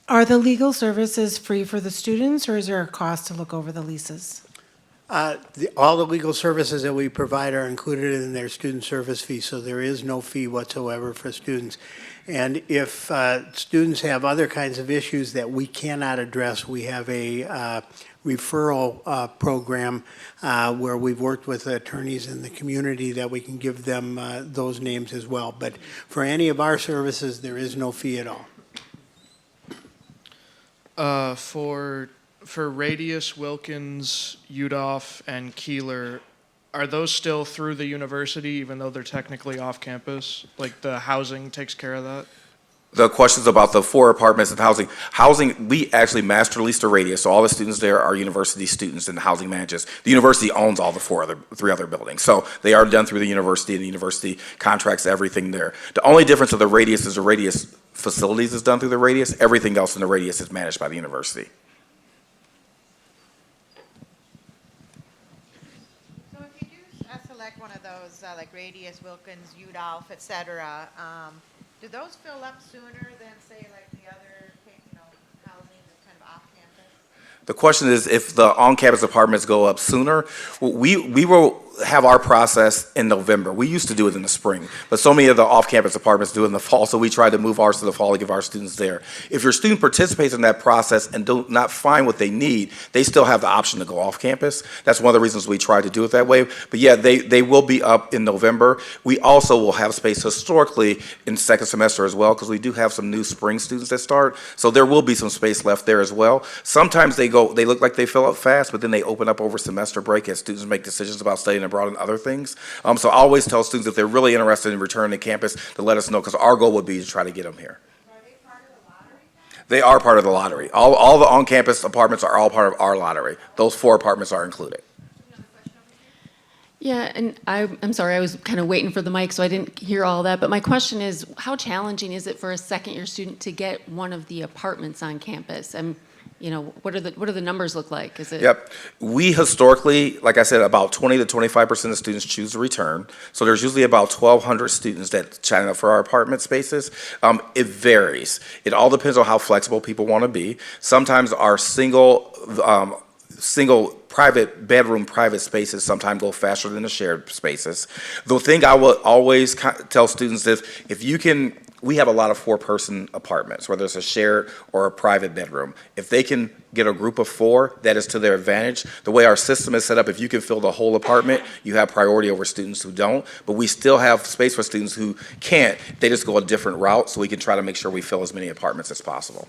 Are the legal services free for the students, or is there a cost to look over the leases? All the legal services that we provide are included in their student service fee, so there is no fee whatsoever for students. And if students have other kinds of issues that we cannot address, we have a referral program where we've worked with attorneys in the community that we can give them those names as well. But for any of our services, there is no fee at all. For Radius, Wilkins, UDOF, and Keeler, are those still through the university, even though they're technically off campus? Like the housing takes care of that? The questions about the 4 apartments and housing. Housing, we actually master lease to Radius, so all the students there are university students and the housing manages. The university owns all the 3 other buildings, so they are done through the university, and the university contracts everything there. The only difference of the Radius is the Radius facilities is done through the Radius. Everything else in the Radius is managed by the university. So if you do select one of those, like Radius, Wilkins, UDOF, et cetera, do those fill up sooner than, say, like the other, housing that's kind of off campus? The question is, if the on-campus apartments go up sooner, we will have our process in November. We used to do it in the spring, but so many of the off-campus apartments do it in the fall, so we tried to move ours to the fall to give our students there. If your student participates in that process and do not find what they need, they still have the option to go off campus. That's one of the reasons we try to do it that way. But yeah, they will be up in November. We also will have space historically in second semester as well, because we do have some new spring students that start, so there will be some space left there as well. Sometimes they look like they fill up fast, but then they open up over semester break as students make decisions about studying abroad and other things. So I always tell students if they're really interested in returning to campus to let us know, because our goal would be to try to get them here. Are they part of the lottery? They are part of the lottery. All the on-campus apartments are all part of our lottery. Those 4 apartments are included. Yeah, and I'm sorry, I was kind of waiting for the mic, so I didn't hear all that. But my question is, how challenging is it for a second-year student to get one of the apartments on campus? And what do the numbers look like? Is it? Yep. We historically, like I said, about 20 to 25% of students choose to return. So there's usually about 1,200 students that sign up for our apartment spaces. It varies. It all depends on how flexible people want to be. Sometimes our single private bedroom, private spaces sometimes go faster than the shared spaces. The thing I will always tell students is, we have a lot of 4-person apartments, whether it's a shared or a private bedroom. If they can get a group of 4, that is to their advantage. The way our system is set up, if you can fill the whole apartment, you have priority over students who don't. But we still have space for students who can't. They just go a different route, so we can try to make sure we fill as many apartments as possible.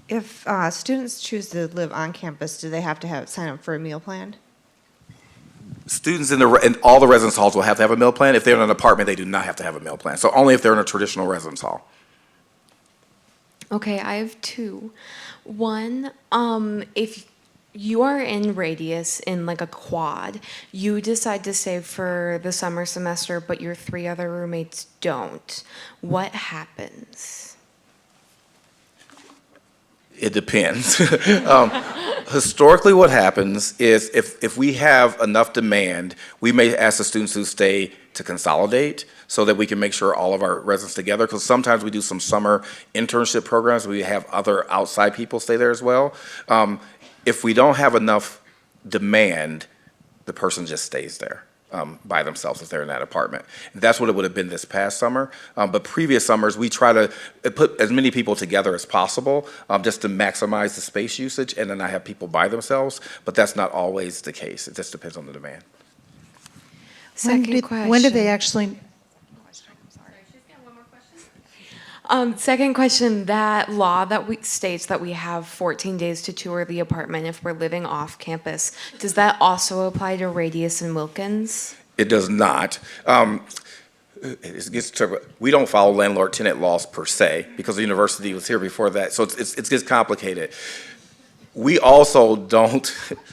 If students choose to live on campus, do they have to sign up for a meal plan? Students in all the residence halls will have to have a meal plan. If they're in an apartment, they do not have to have a meal plan. So only if they're in a traditional residence hall. Okay, I have 2. One, if you are in Radius in like a quad, you decide to stay for the summer semester, but your 3 other roommates don't. What happens? It depends. Historically, what happens is if we have enough demand, we may ask the students who stay to consolidate so that we can make sure all of our residents together, because sometimes we do some summer internship programs, we have other outside people stay there as well. If we don't have enough demand, the person just stays there by themselves if they're in that apartment. That's what it would have been this past summer. But previous summers, we try to put as many people together as possible just to maximize the space usage and then not have people by themselves. But that's not always the case. It just depends on the demand. When do they actually? Second question, that law that states that we have 14 days to tour the apartment if we're living off campus, does that also apply to Radius and Wilkins? It does not. It gets we don't follow landlord-tenant laws per se because the university was here before that, so it gets complicated. We also don't,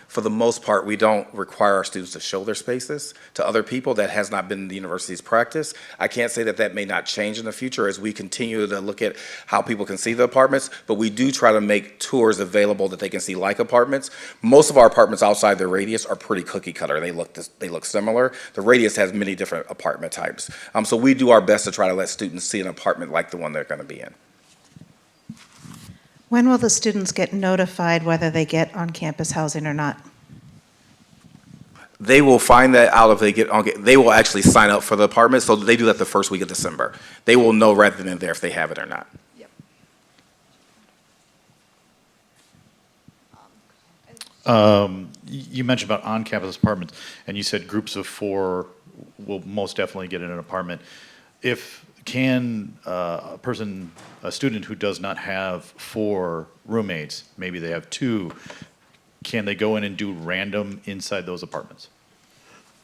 for the most part, we don't require our students to show their spaces to other people. That has not been the university's practice. I can't say that that may not change in the future as we continue to look at how people can see the apartments, but we do try to make tours available that they can see like apartments. Most of our apartments outside the radius are pretty cookie cutter. They look similar. The radius has many different apartment types. So we do our best to try to let students see an apartment like the one they're going to be in. When will the students get notified whether they get on-campus housing or not? They will find that out if they get on. They will actually sign up for the apartment, so they do that the first week of December. They will know right then and there if they have it or not. You mentioned about on-campus apartments, and you said groups of 4 will most definitely get in an apartment. Can a student who does not have 4 roommates, maybe they have 2, can they go in and do random inside those apartments?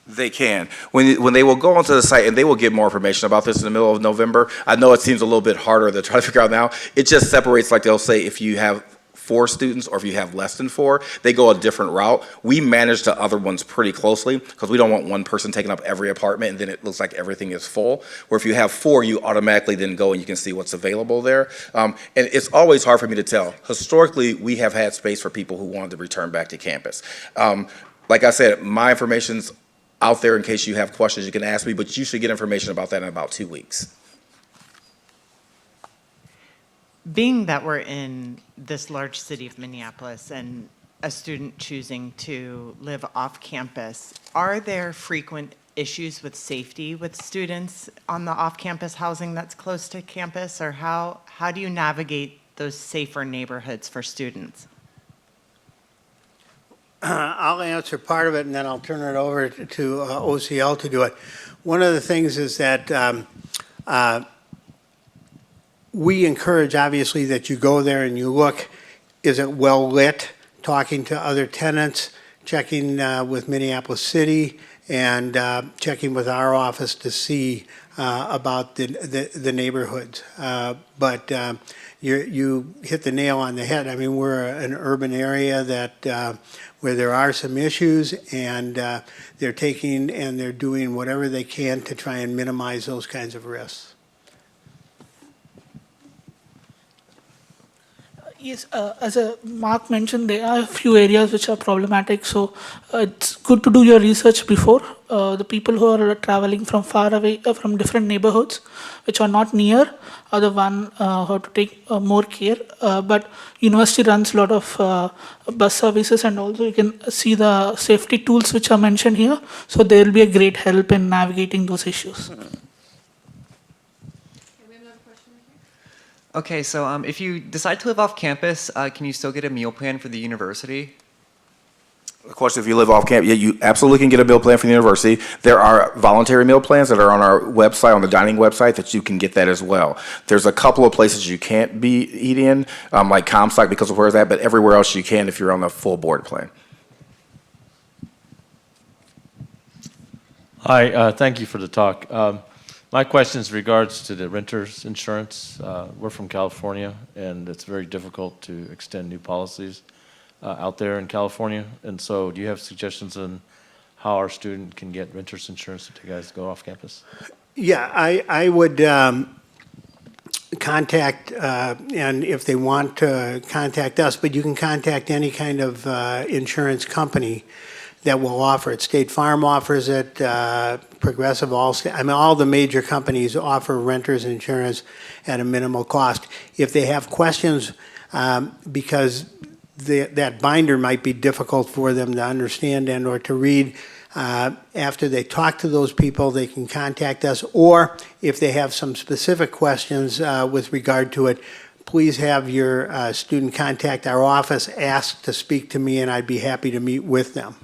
They can. When they will go onto the site, and they will get more information about this in the middle of November. I know it seems a little bit harder to try to figure out now. It just separates, like they'll say, if you have 4 students or if you have less than 4, they go a different route. We manage the other ones pretty closely because we don't want one person taking up every apartment and then it looks like everything is full. Where if you have 4, you automatically then go and you can see what's available there. And it's always hard for me to tell. Historically, we have had space for people who wanted to return back to campus. Like I said, my information's out there in case you have questions you can ask me, but you should get information about that in about 2 weeks. Being that we're in this large city of Minneapolis and a student choosing to live off campus, are there frequent issues with safety with students on the off-campus housing that's close to campus, or how do you navigate those safer neighborhoods for students? I'll answer part of it, and then I'll turn it over to OCL to do it. One of the things is that we encourage, obviously, that you go there and you look, is it well lit, talking to other tenants, checking with Minneapolis City, and checking with our office to see about the neighborhoods. But you hit the nail on the head. I mean, we're an urban area that where there are some issues, and they're taking and they're doing whatever they can to try and minimize those kinds of risks. Yes, as Mark mentioned, there are a few areas which are problematic. So it's good to do your research before. The people who are traveling from far away, from different neighborhoods, which are not near, are the one who have to take more care. But university runs a lot of bus services, and also you can see the safety tools which are mentioned here. So there will be a great help in navigating those issues. Okay, so if you decide to live off campus, can you still get a meal plan for the university? Of course, if you live off campus, yeah, you absolutely can get a meal plan from the university. There are voluntary meal plans that are on our website, on the dining website, that you can get that as well. There's a couple of places you can't eat in, like Comstock because of where it's at, but everywhere else you can if you're on the full board plan. Hi, thank you for the talk. My question is regards to the renter's insurance. We're from California, and it's very difficult to extend new policies out there in California. And so do you have suggestions on how our student can get renter's insurance if you guys go off campus? Yeah, I would contact, and if they want to contact us, but you can contact any kind of insurance company that will offer it. State Farm offers it, Progressive, Allstate, I mean, all the major companies offer renters insurance at a minimal cost. If they have questions, because that binder might be difficult for them to understand and or to read, after they talk to those people, they can contact us, or if they have some specific questions with regard to it, please have your student contact our office, ask to speak to me, and I'd be happy to meet with them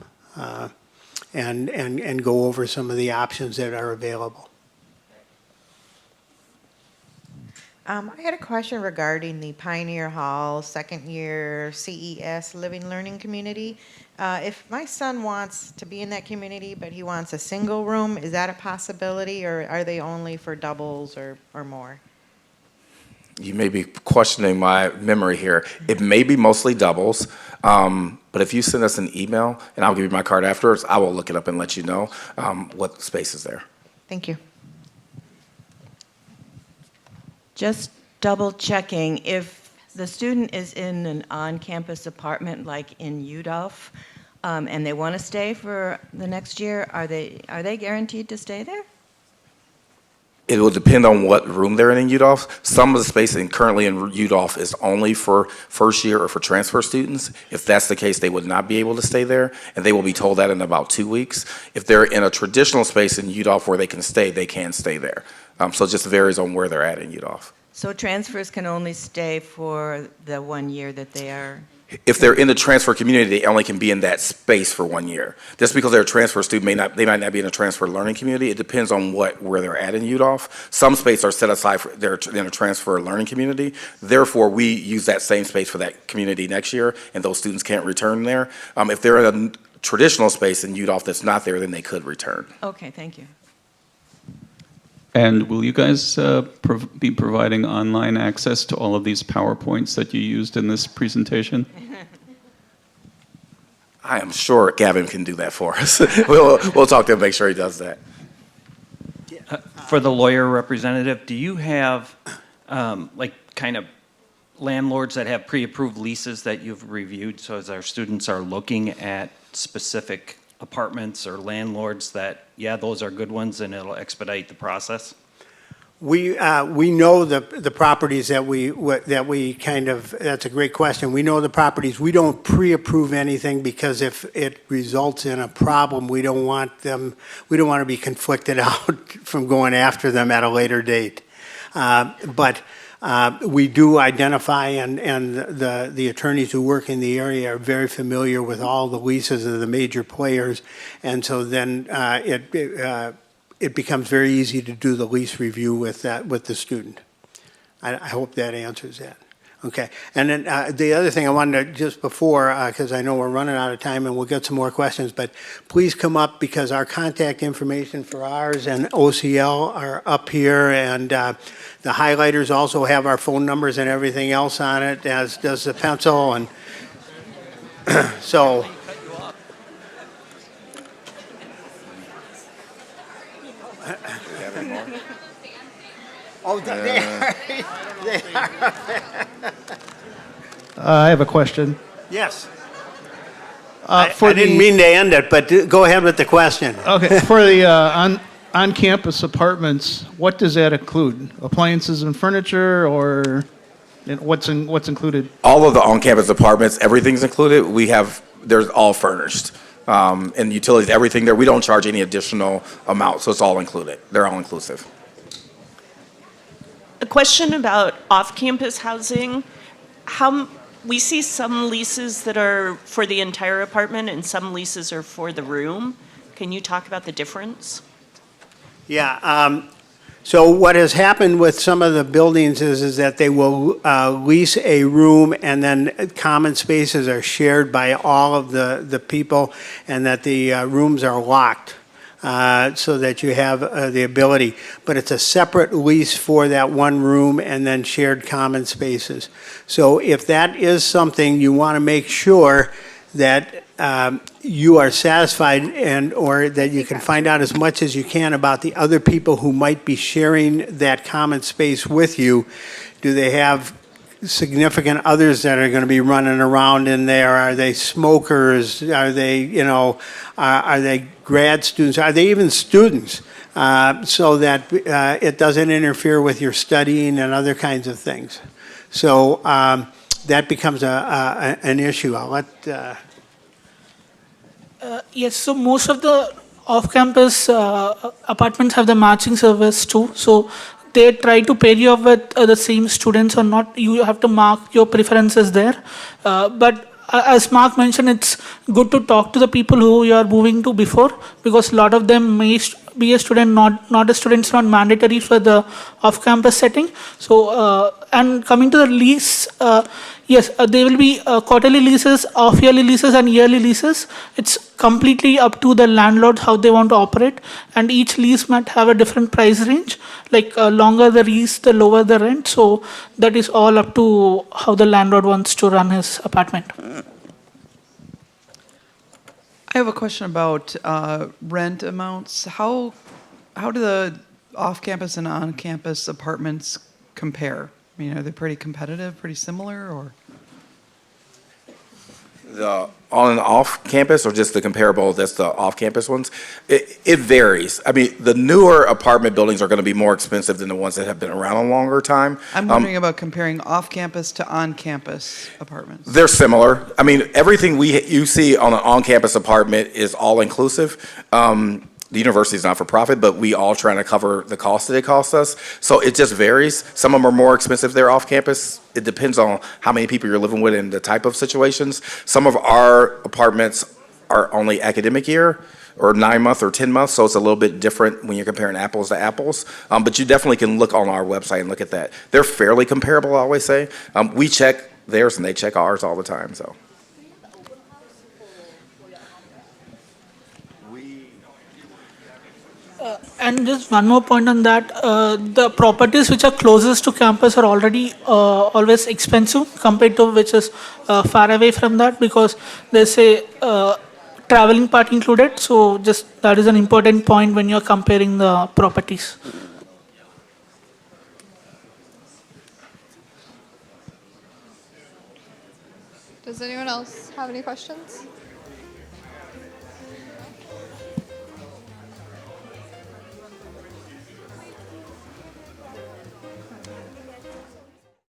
and go over some of the options that are available. I had a question regarding the Pioneer Hall second year CES Living Learning Community. If my son wants to be in that community, but he wants a single room, is that a possibility, or are they only for doubles or more? You may be questioning my memory here. It may be mostly doubles, but if you send us an email, and I'll give you my card afterwards, I will look it up and let you know what space is there. Thank you. Just double checking, if the student is in an on-campus apartment like in UDOF, and they want to stay for the next year, are they guaranteed to stay there? It will depend on what room they're in UDOF. Some of the space currently in UDOF is only for first year or for transfer students. If that's the case, they would not be able to stay there, and they will be told that in about 2 weeks. If they're in a traditional space in UDOF where they can stay there. So it just varies on where they're at in UDOF. So transfers can only stay for the 1 year that they are? If they're in the transfer community, they only can be in that space for 1 year. Just because they're a transfer student, they might not be in a transfer learning community. It depends on where they're at in UDOF. Some spaces are set aside for they're in a transfer learning community. Therefore, we use that same space for that community next year, and those students can't return there. If they're in a traditional space in UDOF that's not there, then they could return. Okay, thank you. And will you guys be providing online access to all of these PowerPoints that you used in this presentation? I am sure Gavin can do that for us. We'll talk to him, make sure he does that. For the lawyer representative, do you have like kind of landlords that have pre-approved leases that you've reviewed, so as our students are looking at specific apartments or landlords that, yeah, those are good ones and it'll expedite the process? We know the properties that we kind of, that's a great question. We know the properties. We don't pre-approve anything because if it results in a problem, we don't want to be conflicted out from going after them at a later date. But we do identify, and the attorneys who work in the area are very familiar with all the leases of the major players, and so then it becomes very easy to do the lease review with the student. I hope that answers that. Okay, and then the other thing I wanted to, just before, because I know we're running out of time and we'll get some more questions, but please come up because our contact information for ours and OCL are up here, and the highlighters also have our phone numbers and everything else on it, as does the pencil, and so. Oh, they are. They are. I have a question. Yes. I didn't mean to end it, but go ahead with the question. Okay. For the on-campus apartments, what does that include? Appliances and furniture, or what's included? All of the on-campus apartments, everything's included. They're all furnished. And utilities, everything there. We don't charge any additional amount, so it's all included. They're all inclusive. A question about off-campus housing. We see some leases that are for the entire apartment and some leases are for the room. Can you talk about the difference? Yeah. So what has happened with some of the buildings is that they will lease a room, and then common spaces are shared by all of the people, and that the rooms are locked. So that you have the ability, but it's a separate lease for that one room and then shared common spaces. So if that is something you want to make sure that you are satisfied and, or that you can find out as much as you can about the other people who might be sharing that common space with you. Do they have significant others that are going to be running around in there? Are they smokers? Are they, are they grad students? Are they even students? So that it doesn't interfere with your studying and other kinds of things. So that becomes an issue. I'll let. Yes, so most of the off-campus apartments have the matching service too. So they try to pair you up with the same students or not. You have to mark your preferences there. But as Mark mentioned, it's good to talk to the people who you are moving to before, because a lot of them may be a student, not a student. It's not mandatory for the off-campus setting. So and coming to the lease, yes, there will be quarterly leases, half-yearly leases, and yearly leases. It's completely up to the landlord how they want to operate, and each lease might have a different price range. Like longer the lease, the lower the rent. So that is all up to how the landlord wants to run his apartment. I have a question about rent amounts. How do the off-campus and on-campus apartments compare? I mean, are they pretty competitive, pretty similar, or? The on and off campus, or just the comparable, that's the off campus ones? It varies. I mean, the newer apartment buildings are going to be more expensive than the ones that have been around a longer time. I'm wondering about comparing off-campus to on-campus apartments. They're similar. I mean, everything you see on an on-campus apartment is all inclusive. The university is not for profit, but we all trying to cover the cost that it costs us. So it just varies. Some of them are more expensive there off campus. It depends on how many people you're living with and the type of situations. Some of our apartments are only academic year, or 9 months or 10 months, so it's a little bit different when you're comparing apples to apples. But you definitely can look on our website and look at that. They're fairly comparable, I always say. We check theirs and they check ours all the time. So. And just one more point on that, the properties which are closest to campus are already always expensive compared to which is far away from that, because there's a traveling part included. So just that is an important point when you're comparing the properties. Does anyone else have any questions?